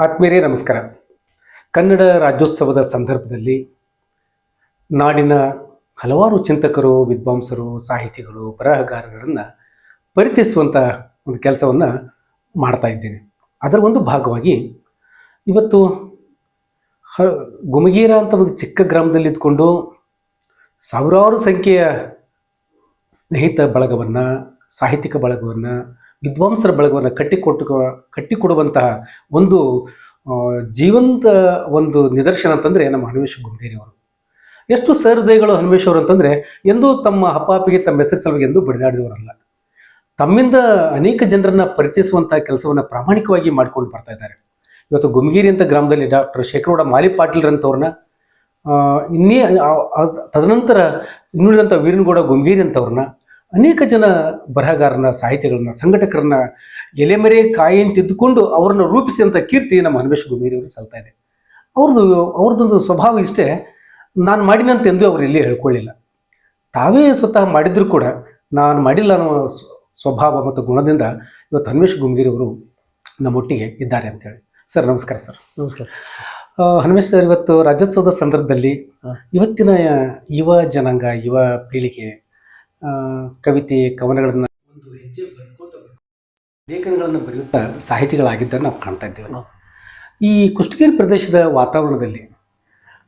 ಆತ್ಮೀಯರೇ ನಮಸ್ಕಾರ. ಕನ್ನಡ ರಾಜ್ಯೋತ್ಸವದ ಸಂದರ್ಭದಲ್ಲಿ ನಾಡಿನ ಹಲವಾರು ಚಿಂತಕರು, ವಿದ್ವಾಂಸರು, ಸಾಹಿತಿಗಳು, ಬರಹಗಾರರನ್ನು ಪರಿಚಯಿಸುವಂಥ ಒಂದು ಕೆಲಸವನ್ನು ಮಾಡ್ತಾ ಇದ್ದೇನೆ. ಅದರ ಒಂದು ಭಾಗವಾಗಿ ಇವತ್ತು ಹ ಗುಮಗೀರ ಅಂತ ಒಂದು ಚಿಕ್ಕ ಗ್ರಾಮದಲ್ಲಿ ಇದ್ಕೊಂಡು ಸಾವಿರಾರು ಸಂಖ್ಯೆಯ ಸ್ನೇಹಿತ ಬಳಗವನ್ನು, ಸಾಹಿತ್ಯಿಕ ಬಳಗವನ್ನು, ವಿದ್ವಾಂಸರ ಬಳಗವನ್ನು ಕಟ್ಟಿಕೊಡುವಂತಹ ಒಂದು ಜೀವಂತ ಒಂದು ನಿದರ್ಶನ ಅಂತಂದರೆ ನಮ್ಮ ಹನುಮೇಶ್ ಗುಂದೇರಿ ಅವರು. ಎಷ್ಟು ಸಹೃದಯಗಳು ಹನುಮೇಶ್ ಅವರು ಅಂತಂದರೆ, ಎಂದೂ ತಮ್ಮ ಹಪ್ಪಾಪಿಗೆ ತಮ್ಮ ಹೆಸರು ಸಲುವಾಗಿ ಎಂದೂ ಬಡಿದಾಡಿದವರಲ್ಲ. ತಮ್ಮಿಂದ ಅನೇಕ ಜನರನ್ನು ಪರಿಚಯಿಸುವಂಥ ಕೆಲಸವನ್ನು ಪ್ರಾಮಾಣಿಕವಾಗಿ ಮಾಡ್ಕೊಂಡು ಬರ್ತಾ ಇದ್ದಾರೆ. ಇವತ್ತು ಗುಮಗೀರಿ ಅಂತ ಗ್ರಾಮದಲ್ಲಿ ಡಾಕ್ಟರ್ ಶೇಖರಗೌಡ ಮಾಲಿ ಪಾಟೀಲ್ರಂಥವ್ರನ್ನ, ಇನ್ನೇ ತದನಂತರ ಇನ್ನುಳಿದಂಥ ವೀರನಗೌಡ ಗುಮಗೀರಿ ಅಂಥವ್ರನ್ನ, ಅನೇಕ ಜನ ಬರಹಗಾರನ, ಸಾಹಿತಿಗಳನ್ನ, ಸಂಘಟಕರನ್ನ ಎಲೆಮರೆ ಕಾಯಿ ತಿದ್ದುಕೊಂಡು ಅವರನ್ನು ರೂಪಿಸಿದಂಥ ಕೀರ್ತಿ ನಮ್ಮ ಹನುಮೇಶ್ ಗುಂದೇರಿ ಅವರು ಸಲ್ತಾ ಇದೆ. ಅವ್ರದ್ದೊಂದು ಸ್ವಭಾವ ಇಷ್ಟೇ, ನಾನು ಮಾಡಿನಂತ ಎಂದೂ ಅವರು ಇಲ್ಲಿ ಹೇಳ್ಕೊಳ್ಳಿಲ್ಲ. ತಾವೇ ಸ್ವತಃ ಮಾಡಿದರೂ ಕೂಡ ನಾನು ಮಾಡಿಲ್ಲ ಅನ್ನೋ ಸ್ವಭಾವ ಮತ್ತು ಗುಣದಿಂದ ಇವತ್ತು ಹನುಮೇಶ್ ಗುಂದೇರಿ ಅವರು ನಮ್ಮೊಟ್ಟಿಗೆ ಇದ್ದಾರೆ ಅಂತೇಳಿ. ಸರ್ ನಮಸ್ಕಾರ. ಸರ್ ನಮಸ್ಕಾರ. ಹನುಮೇಶ್ ಸರ್, ಇವತ್ತು ರಾಜ್ಯೋತ್ಸವದ ಸಂದರ್ಭದಲ್ಲಿ ಇವತ್ತಿನ ಯುವ ಜನಾಂಗ, ಯುವ ಪೀಳಿಗೆ ಕವಿತೆ, ಕವನಗಳನ್ನು ಒಂದು ಹೆಜ್ಜೆ ಲೇಖನಗಳನ್ನು ಬರೆಯುತ್ತಾ ಸಾಹಿತಿಗಳಾಗಿದ್ದನ್ನು ನಾವು ಕಾಣ್ತಾ ಇದ್ದೇವೆ. ಈ ಕುಷ್ಟಗಿರಿ ಪ್ರದೇಶದ ವಾತಾವರಣದಲ್ಲಿ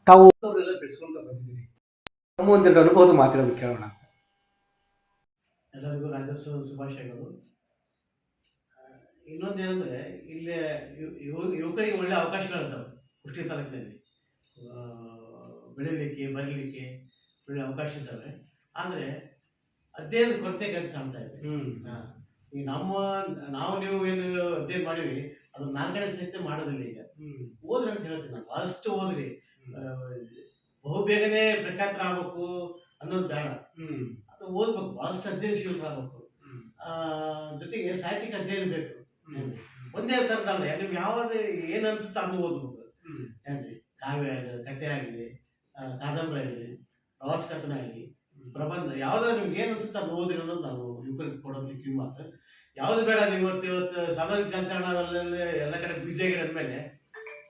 ತಾವು ಅವರೆಲ್ಲ ಬೆಳೆಸ್ಕೊಂತ ಬಂದಿದ್ದೀರಿ. ನಮ್ಮ ಒಂದೆರಡು ಅನುಭವದ ಮಾತುಗಳನ್ನು ಕೇಳೋಣ ಅಂತ. ಎಲ್ಲರಿಗೂ ರಾಜ್ಯೋತ್ಸವದ ಶುಭಾಶಯಗಳು. ಇನ್ನೊಂದೇನೆಂದರೆ, ಇಲ್ಲಿ ಯುವಕರಿಗೆ ಒಳ್ಳೆ ಅವಕಾಶಗಳಿರ್ತವೆ. ಕುಷ್ಟಗಿ ತಾಲೂಕಿನಲ್ಲಿ ಬೆಳೀಲಿಕ್ಕೆ, ಬರೀಲಿಕ್ಕೆ ಒಳ್ಳೆ ಅವಕಾಶ ಇದ್ದಾವೆ. ಆದರೆ ಅಧ್ಯಯನದ ಕೊರತೆ ಕಾಣ್ತಾ ಇದೆ. ಈಗ ನಾವು ನೀವು ಏನು ಅಧ್ಯಯನ ಮಾಡಿವಿ, ಅದು ನಾಲ್ಕನೇ ಸಹಿತ ಮಾಡೋದಿಲ್ಲ. ಈಗ ಓದ್ರಿ ಅಂತ ಹೇಳ್ತೀನಿ ನಾನು. ಅಷ್ಟು ಓದ್ರಿ, ಬಹುಬೇಗನೆ ಪ್ರಖ್ಯಾತರ ಆಗ್ಬೇಕು ಅನ್ನೋದು ಬೇಡ. ಅದು ಓದ್ಬೇಕು, ಬಹಳಷ್ಟು ಅಧ್ಯಯನಶೀಲರಾಗಬೇಕು. ಜೊತೆಗೆ ಸಾಹಿತ್ಯಿಕ ಅಧ್ಯಯನ ಬೇಕು. ಒಂದೇ ಥರದಲ್ಲ, ನಿಮ್ಗೆ ಯಾವ್ದು ಏನು ಅನ್ಸುತ್ತೆ ಅದು ಓದ್ಬೇಕು. ಏನ್ರಿ, ಕಾವ್ಯ ಆಗಲಿ, ಕಥೆ ಆಗಲಿ, ಕಾದಂಬರಿ ಆಗಲಿ, ಪ್ರವಾಸ ಕಥನ ಆಗಲಿ, ಪ್ರಬಂಧ, ಯಾವ್ದಾದ್ರು ನಿಮ್ಗೆ ಏನು ಅನ್ಸುತ್ತೆ ಅದು ಓದಿರಿ ಅನ್ನೋದು ನಾನು ಯುವಕರಿಗೆ ಕೊಡೋಂಥ ಕಿವಿ ಮಾತು. ಯಾವ್ದು ಬೇಡ, ನೀವು ಇವತ್ತು ಸಾಮಾಜಿಕ ಜಾಲತಾಣಗಳಲ್ಲಿ ಎಲ್ಲ ಕಡೆ ಬಿಜಿ ಆಗಿರೋ ಅಂದಮೇಲೆ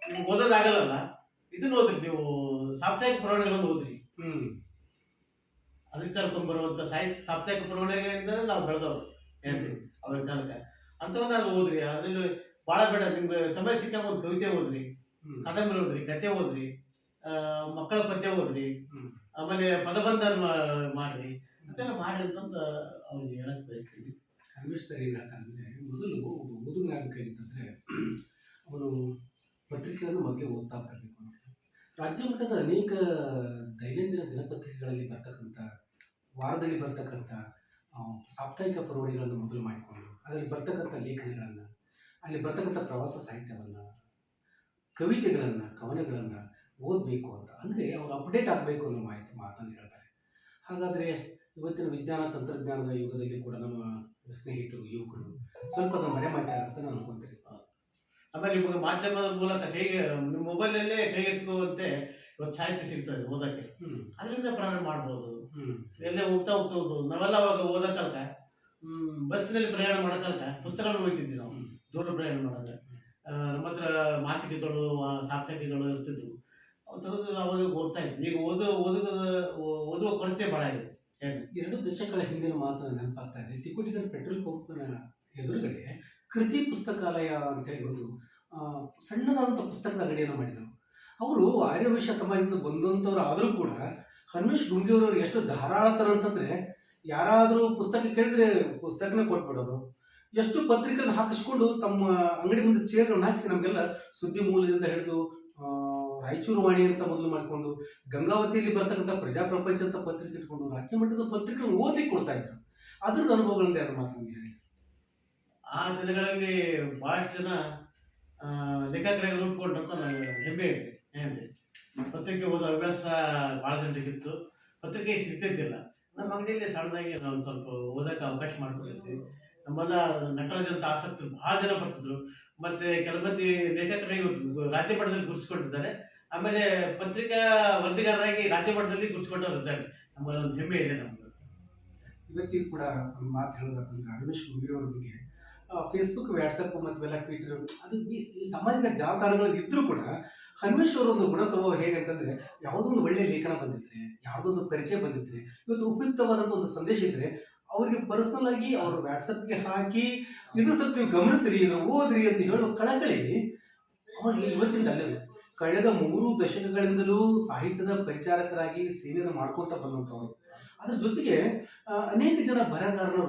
ನಿಮ್ಗೆ ಓದೋದಾಗಲ್ಲ. ಇದನ್ನ ಓದ್ರಿ, ನೀವು ಸಾಪ್ತಾಹಿಕ ಪುರಾಣಗಳನ್ನು ಓದ್ರಿ. ಅದಕ್ಕೆ ಕರ್ಕೊಂಡ್ ಬರುವಂತ ಸಾಪ್ತಾಹಿಕ ಪುರಾಣಗಳಿಂದ ನಾವು ಬೆಳೆದವರು. ಏನ್ರಿ, ಅವಾಗ ಕಾಲಕ್ಕೆ ಅಂಥವನ್ನ ಅದು ಓದ್ರಿ. ಅದ್ರಲ್ಲಿ ಭಾಳ ಬೇಡ, ನಿಮ್ಗೆ ಸಮಯ ಸಿಕ್ಕಾಗ ಒಂದು ಕವಿತೆ ಓದ್ರಿ, ಕಾದಂಬರಿ ಓದ್ರಿ, ಕಥೆ ಓದ್ರಿ, ಮಕ್ಕಳ ಪದ್ಯ ಓದ್ರಿ, ಆಮೇಲೆ ಪದಬಂಧ ಮಾಡ್ರಿ ಅಂತೆಲ್ಲ ಮಾಡಿ ಅಂತಂದು ಅವ್ರಿಗೆ ಹೇಳಕ್ ಬಯಸ್ತೀವಿ. ಹನುಮೇಶ್ ಸರ್ ಏನು ಹೇಳ್ತಾರಂದರೆ, ಮೊದಲು ಒಬ್ಬ ಓದುಗನಾಗಬೇಕಾಗಿತ್ತಂದರೆ ಅವನು ಪತ್ರಿಕೆಗಳನ್ನು ಮೊದಲೇ ಓದ್ತಾ ಬರಬೇಕು ಅಂತ. ರಾಜ್ಯ ಮಟ್ಟದ ಅನೇಕ ದೈನಂದಿನ ದಿನಪತ್ರಿಕೆಗಳಲ್ಲಿ ಬರ್ತಕ್ಕಂಥ, ವಾರದಲ್ಲಿ ಬರ್ತಕ್ಕಂಥ ಸಾಪ್ತಾಹಿಕ ಪುರವಣಿಗಳನ್ನು ಮೊದಲು ಮಾಡಿಕೊಂಡು ಅದರಲ್ಲಿ ಬರ್ತಕ್ಕಂಥ ಲೇಖನಗಳನ್ನು, ಅಲ್ಲಿ ಬರ್ತಕ್ಕಂಥ ಪ್ರವಾಸ ಸಾಹಿತ್ಯವನ್ನು, ಕವಿತೆಗಳನ್ನು, ಕವನಗಳನ್ನು ಓದಬೇಕು ಅಂತ. ಅಂದರೆ ಅವರು ಅಪ್ಡೇಟ್ ಆಗಬೇಕು ಅನ್ನೋ ಮಾತನ್ನು ಹೇಳ್ತಾರೆ. ಹಾಗಾದರೆ ಇವತ್ತಿನ ವಿಜ್ಞಾನ ತಂತ್ರಜ್ಞಾನದ ಯುಗದಲ್ಲಿ ಕೂಡ ನಮ್ಮ ಸ್ನೇಹಿತರು, ಯುವಕರು ಸ್ವಲ್ಪ ಅದನ್ನು ಮರೆಮಾಚಾರ ಅಂತ ನಾನು ಅನ್ಕೊಂತೀನಿ. ಆಮೇಲೆ ನಿಮಗೆ ಮಾಧ್ಯಮದ ಮೂಲಕ ಹೇಗೆ ನಿಮ್ಮ ಮೊಬೈಲಲ್ಲೇ ಕೈಗೆಟುಕುವಂತೆ ಇವತ್ತು ಸಾಹಿತ್ಯ ಸಿಗ್ತದೆ ಓದಕ್ಕೆ. ಅದರಿಂದ ಪ್ರಾರಂಭ ಮಾಡ್ಬೋದು. ಎಲ್ಲೇ ಹೋಗ್ತಾ ಓದ್ಬೋದು. ನಾವೆಲ್ಲ ಅವಾಗ ಓದಕ್ಕಲ್ಕ ಬಸ್ಸಿನಲ್ಲಿ ಪ್ರಯಾಣ ಮಾಡೋಕ್ಕಲ್ಕ ಪುಸ್ತಕಗಳನ್ನು ಓದ್ತಿದ್ವಿ ನಾವು. ದೂರ ಪ್ರಯಾಣ ಮಾಡಿದ್ರೆ ನಮ್ಮ ಹತ್ರ ಮಾಸಿಕೆಗಳು, ಸಾಪ್ತಾಹಿಕಗಳು ಇರ್ತಿದ್ವು. ಅವು ತೆಗೆದು ಅವಾಗ ಓದ್ತಾ ಇದ್ವಿ. ಈಗ ಓದುವ ಕೊರತೆ ಭಾಳ ಇದೆ. 2 ದಶಕಗಳ ಹಿಂದಿನ ಮಾತು ನೆನಪಾಗ್ತಾ ಇದೆ. ತಿಕೋಟಿಗರ ಪೆಟ್ರೋಲ್ ಪಂಪ್ನ ಎದುರುಗಡೆ ಕೃತಿ ಪುಸ್ತಕಾಲಯ ಅಂತೇಳಿ ಒಂದು ಸಣ್ಣದಾದಂಥ ಪುಸ್ತಕದ ಅಂಗಡಿಯನ್ನು ಮಾಡಿದರು. ಅವರು ಆರ್ಯವೈಶ್ಯ ಸಮಾಜದಿಂದ ಬಂದಂಥವ್ರು ಆದರೂ ಕೂಡ ಹನುಮೇಶ್ ಗುಂದೇರಿಯವರು ಎಷ್ಟು ಧಾರಾಳತನ ಅಂತಂದರೆ, ಯಾರಾದರೂ ಪುಸ್ತಕ ಕೇಳಿದ್ರೆ ಪುಸ್ತಕನೇ ಕೊಟ್ಬಿಡೋದು. ಎಷ್ಟು ಪತ್ರಿಕೆಗಳನ್ನು ಹಾಕಿಸ್ಕೊಂಡು ತಮ್ಮ ಅಂಗಡಿ ಮುಂದೆ ಚೇರ್ಗಳನ್ನು ಹಾಕಿಸಿ ನಮಗೆಲ್ಲ ಸುದ್ದಿ ಮೂಲದಿಂದ ಹಿಡಿದು ರಾಯಚೂರು ವಾಣಿ ಅಂತ ಮೊದಲು ಮಾಡಿಕೊಂಡು, ಗಂಗಾವತಿಯಲ್ಲಿ ಬರ್ತಕ್ಕಂಥ ಪ್ರಜಾಪ್ರಪಂಚ ಅಂತ ಪತ್ರಿಕೆ ಇಟ್ಕೊಂಡು ರಾಜ್ಯ ಮಟ್ಟದ ಪತ್ರಿಕೆಗಳನ್ನು ಓದಲಿಕ್ಕೆ ಕೊಡ್ತಾ ಇದ್ರು. ಅದ್ರದ್ದು ಅನುಭವಗಳಿಂದ ಯಾರು ಮಾತನ್ನು ಹೇಳಿ. ಆ ದಿನಗಳಲ್ಲಿ ಭಾಳಷ್ಟು ಜನ ಲೇಖಕರಾಗಿ ರೂಪುಗೊಂಡಂತ ನನಗೆ ಹೆಮ್ಮೆ ಇದೆ. ಏನ್ರಿ, ಪತ್ರಿಕೆ ಓದೋ ಹವ್ಯಾಸ ಭಾಳ ಜನರಿಗಿತ್ತು. ಪತ್ರಿಕೆ ಸಿಗ್ತಿದ್ದಿಲ್ಲ. ನಮ್ಮ ಅಂಗಡಿಯಲ್ಲಿ ಸಣ್ಣದಾಗಿ ನಾವು ಸ್ವಲ್ಪ ಓದೋಕ್ಕೆ ಅವಕಾಶ ಮಾಡ್ಕೊಂಡಿರ್ತೀವಿ. ನಮ್ಮೆಲ್ಲ ನಟರಾಜ್ ಅಂತ ಆಸಕ್ತರು ಭಾಳ ಜನ ಬರ್ತಿದ್ರು. ಮತ್ತೆ ಕೆಲವು ಮಂದಿ ಲೇಖಕರಾಗಿ ರಾಜ್ಯ ಮಟ್ಟದಲ್ಲಿ ಗುರುತಿಸ್ಕೊಂಡಿದ್ದಾರೆ. ಆಮೇಲೆ ಪತ್ರಿಕಾ ವರದಿಗಾರರಾಗಿ ರಾಜ್ಯ ಮಟ್ಟದಲ್ಲಿ ಗುರುತಿಸ್ಕೊಂಡವ್ರು ಇದ್ದಾರೆ. ನಮ್ಮಲ್ಲಿ ಒಂದು ಹೆಮ್ಮೆ ಇದೆ ನಮ್ಗೆ. ಇವತ್ತಿಗೂ ಕೂಡ ಒಂದು ಮಾತು ಹೇಳೋದಂತಂದ್ರೆ, ಹನುಮೇಶ್ ಗುಂದೇರಿ ಅವರ ಬಗ್ಗೆ ಫೇಸ್ಬುಕ್, ವಾಟ್ಸಪ್ ಮತ್ತು ಇವೆಲ್ಲ ಟ್ವಿಟರ್ ಅದು ಈ ಸಾಮಾಜಿಕ ಜಾಲತಾಣಗಳು ಇದ್ರೂ ಕೂಡ ಹನುಮೇಶ್ ಅವರ ಒಂದು ಗುಣ ಸ್ವಭಾವ ಹೇಗಂತಂದ್ರೆ ಯಾವುದೊಂದು ಒಳ್ಳೆ ಲೇಖನ ಬಂದಿದ್ರೆ, ಯಾವುದೊಂದು ಪರಿಚಯ ಬಂದಿದ್ರೆ, ಇವತ್ತು ಉಪಯುಕ್ತವಾದಂಥ ಒಂದು ಸಂದೇಶ ಇದ್ರೆ ಅವರಿಗೆ ಪರ್ಸನಲ್ ಆಗಿ ಅವ್ರ ವಾಟ್ಸಪ್ಗೆ ಹಾಕಿ ಇದು ಸ್ವಲ್ಪ ನೀವು ಗಮನಿಸ್ರಿ, ಇದು ಓದ್ರಿ ಅಂತ ಹೇಳುವ ಕಳಕಳಿ ಅವ್ರಿಗೆ ಇವತ್ತಿಂದ ಅಲ್ಲದು. ಕಳೆದ 3 ದಶಕಗಳಿಂದಲೂ ಸಾಹಿತ್ಯದ ಪರಿಚಾರಕರಾಗಿ ಸೇವೆಯನ್ನು ಮಾಡ್ಕೊತ ಬಂದಂಥವ್ರು. ಅದ್ರ ಜೊತೆಗೆ ಅನೇಕ ಜನ ಬರಹಗಾರರನ್ನು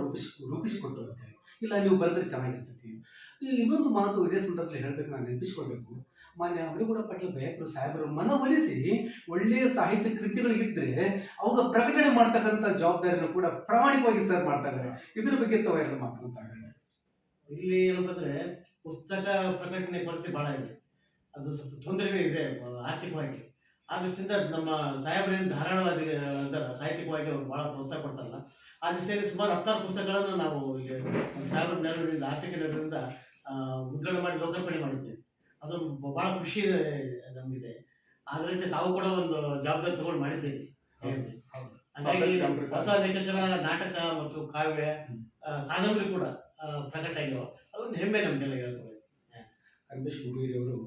ರೂಪಿಸಿಕೊಟ್ಟು ಅಂತೇಳಿ, ಇಲ್ಲ ನೀವು ಬರೆದ್ರೆ ಚೆನ್ನಾಗಿರ್ತೈತಿ. ಇನ್ನೊಂದು ಮಾತು ಇದೇ ಸಂದರ್ಭದಲ್ಲಿ ಹೇಳ್ಬೇಕು, ನಾನು ನೆನಪಿಸ್ಕೊಳ್ಬೇಕು. ಮಾನ್ಯ ಅಮರೇಗೌಡ ಪಾಟೀಲ್ ಬಯಪುರ ಸಾಹೇಬರು ಮನವೊಲಿಸಿ ಒಳ್ಳೆಯ ಸಾಹಿತ್ಯ ಕೃತಿಗಳಿಗಿದ್ರೆ ಅವಾಗ ಪ್ರಕಟಣೆ ಮಾಡ್ತಕ್ಕಂಥ ಜವಾಬ್ದಾರಿಯನ್ನು ಕೂಡ ಪ್ರಾಮಾಣಿಕವಾಗಿ ಸರ್ ಮಾಡ್ತಾ ಇದ್ದಾರೆ. ಇದ್ರ ಬಗ್ಗೆ ತಾವು ಎರಡು ಮಾತನಾಡ್ತಾರೆ. ಇಲ್ಲಿ ಏನಂತಂದ್ರೆ ಪುಸ್ತಕ ಪ್ರಕಟಣೆ ಕೊರತೆ ಬಹಳ ಇದೆ, ಅದು ಸ್ವಲ್ಪ ತೊಂದರೆ ಇದೆ ಆರ್ಥಿಕವಾಗಿ. ಆ ದೃಷ್ಟಿಯಿಂದ ನಮ್ಮ ಸಾಹೇಬರೇನು ಧಾರಾಳವಾಗಿ ಅಂತಾರೆ, ಸಾಹಿತ್ಯಿಕವಾಗಿ ಅವ್ರು ಭಾಳ ಪ್ರೋತ್ಸಾಹ ಕೊಡ್ತಾರಲ್ಲ, ಆ ದಿಸೆಯಲ್ಲಿ ಸುಮಾರು 16 ಪುಸ್ತಕಗಳನ್ನು ನಾವು ಇಲ್ಲಿ ನಮ್ಮ ಸಾಹೇಬರ ನೆರವಿನಿಂದ, ಆರ್ಥಿಕ ನೆರವಿನಿಂದ ಮುದ್ರಣ ಮಾಡಿ ಲೋಕಾರ್ಪಣೆ ಮಾಡಿದ್ದೇವೆ. ಅದು ಭಾಳ ಖುಷಿ ನಮಗಿದೆ. ಅದರಿಂದ ತಾವು ಕೂಡ ಒಂದು ಜವಾಬ್ದಾರಿ ತಗೊಂಡು ಮಾಡಿದ್ದೀರಿ. ಹಾಗಾಗಿ ಹೊಸ ಲೇಖಕರ ನಾಟಕ ಮತ್ತು ಕಾವ್ಯ ಕಾದಂಬರಿ ಕೂಡ ಪ್ರಕಟ ಆಗಿವ, ಅದೊಂದು ಹೆಮ್ಮೆ ನಮಗೆಲ್ಲ ಹೇಳ್ಬೋದು. ಹನುಮೇಶ್ ಗುಡೂರಿಯವರು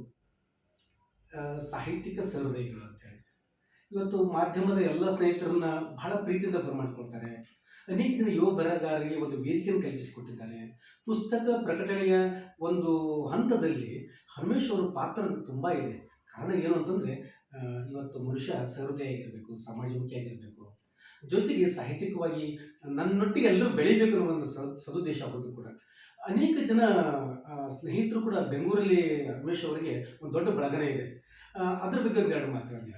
ಸಾಹಿತ್ಯಿಕ ಸಹೃದಯಿಗಳು ಅಂತೇಳಿ ಇವತ್ತು ಮಾಧ್ಯಮದ ಎಲ್ಲ ಸ್ನೇಹಿತರನ್ನ ಬಹಳ ಪ್ರೀತಿಯಿಂದ ಬರಮಾಡ್ಕೊಳ್ತಾರೆ. ಅನೇಕ ಜನ ಯುವ ಬರಹಗಾರರಿಗೆ ಒಂದು ವೇದಿಕೆಯನ್ನು ಕಲ್ಪಿಸಿಕೊಟ್ಟಿದ್ದಾರೆ. ಪುಸ್ತಕ ಪ್ರಕಟಣೆಯ ಒಂದು ಹಂತದಲ್ಲಿ ಹನುಮೇಶ್ ಅವರ ಪಾತ್ರ ತುಂಬ ಇದೆ. ಕಾರಣ ಏನು ಅಂತಂದರೆ, ಇವತ್ತು ಮನುಷ್ಯ ಸಹೃದಯಾಗಿರಬೇಕು, ಸಮಾಜಮುಖಿಯಾಗಿರಬೇಕು, ಜೊತೆಗೆ ಸಾಹಿತ್ಯಿಕವಾಗಿ ನನ್ನೊಟ್ಟಿಗೆ ಎಲ್ಲರೂ ಬೆಳಿಬೇಕು ಅನ್ನೋ ಒಂದು ಸದುದ್ದೇಶ ಅವ್ರದ್ದು ಕೂಡ. ಅನೇಕ ಜನ ಸ್ನೇಹಿತರು ಕೂಡ ಬೆಂಗಳೂರಲ್ಲಿ ಹನುಮೇಶ್ ಅವರಿಗೆ ಒಂದು ದೊಡ್ಡ ಬಳಗನೆ ಇದೆ. ಅದ್ರ ಬಗ್ಗೆ ಒಂದೆರಡು ಮಾತಾಡಿ.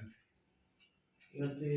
ಇವತ್ತು